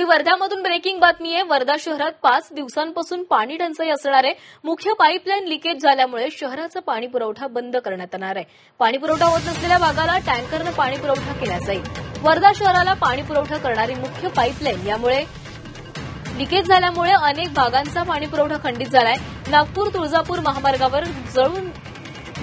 वर्ध्यामधून breaking बातमी आहे। वर्धा शहरात 5 दिवसांपासून पाणी टंचाई असणार आहे। मुख्य पाईपलाईन लिकेज झाल्यामुळे शहराचा पाणी पुरवठा बंद करण्यात येणार आहे। पाणी पुरवठा होत नसलेल्या भागाला टँकरने पाणी पुरवठा केला जाईल। वर्धा शहराला पाणी पुरवठा करणारी मुख्य पाईपलाईन यामुळे लिकेज झाल्यामुळे अनेक भागांचा पाणी पुरवठा खंडित झालाय। नागपूर तुळजापूर महामार्गावर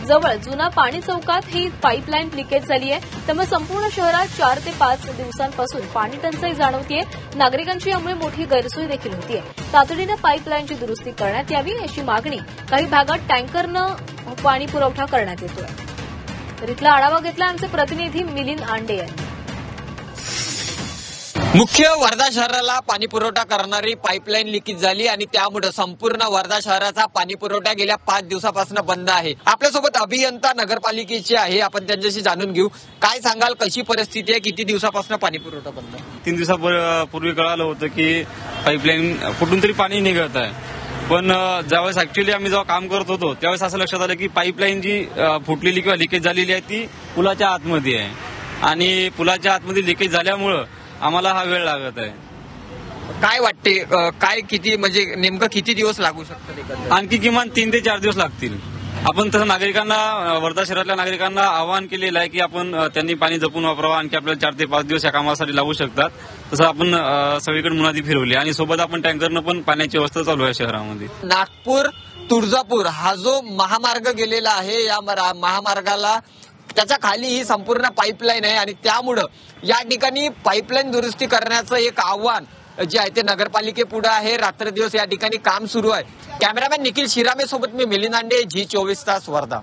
जवळ जुना पाणी चौकात ही पाईपलाईन लिकेज झाली आहे। त्यामुळे संपूर्ण शहरात 4 ते 5 दिवसांपासून पाणी टंचाई जाणवतीये। नागरिकांची यामुळे मोठी गैरसोय देखील होतीये। तातडीने पाईपलाईनची दुरुस्ती करण्यात यावी अशी मागणी काही भागात टँकरनं पाणी पुरवठा करण्यात येतोय। तर इथला आढावा घेतला आमचे प्रतिनिधी मिलिंद आंडे यांनी। मुख्य वर्धा शहराला पाणी पुरवठा करणारी पाईपलाईन लिकेज झाली आणि त्यामुळे संपूर्ण वर्धा शहराचा पाणी पुरवठा गेल्या 5 दिवसापासून बंद आहे। आपल्यासोबत अभियंता नगरपालिकेचे आहे, आपण त्यांच्याशी जाणून घेऊ। काय सांगाल, कशी परिस्थिती आहे, किती दिवसापासून पाणी पुरवठा बंद? 3 दिवसापूर्वी कळालं होतं की पाईपलाईन कुठून तरी पाणी निघत आहे, पण ज्यावेळेस ऍक्च्युअली आम्ही जेव्हा काम करत होतो त्यावेळेस असं लक्षात आलं की पाईपलाईन जी फुटलेली किंवा लिकेज झालेली आहे ती पुलाच्या आतमध्ये आहे आणि पुलाच्या आतमध्ये लिकेज झाल्यामुळं आम्हाला हा वेळ लागत आहे। काय वाटते, काय किती म्हणजे नेमकं किती दिवस लागू शकतात? आणखी किमान 3 ते 4 दिवस लागतील। आपण तसं नागरिकांना, वर्धा शहरातल्या नागरिकांना आवाहन केलेलं आहे की आपण त्यांनी पाणी जपून वापरावं। आणखी आपल्याला 4 ते 5 दिवस या कामासाठी लागू शकतात। तसं आपण सगळीकडे मुनादी फिरवली आणि सोबत आपण टँकरनं पण पाण्याची व्यवस्था चालू आहे शहरामध्ये। नागपूर तुळजापूर हा जो महामार्ग गेलेला आहे, या महामार्गाला त्याच्या खाली ही संपूर्ण पाईपलाईन आहे आणि त्यामुळं या ठिकाणी पाईपलाईन दुरुस्ती करण्याचं एक आव्हान जे आहे ते नगरपालिकेपुढे आहे। रात्रदिवस या ठिकाणी काम सुरू आहे। कॅमेरामॅन निखिल शिरामे सोबत मी मिलिंद आंडे, G24 तास वर्धा।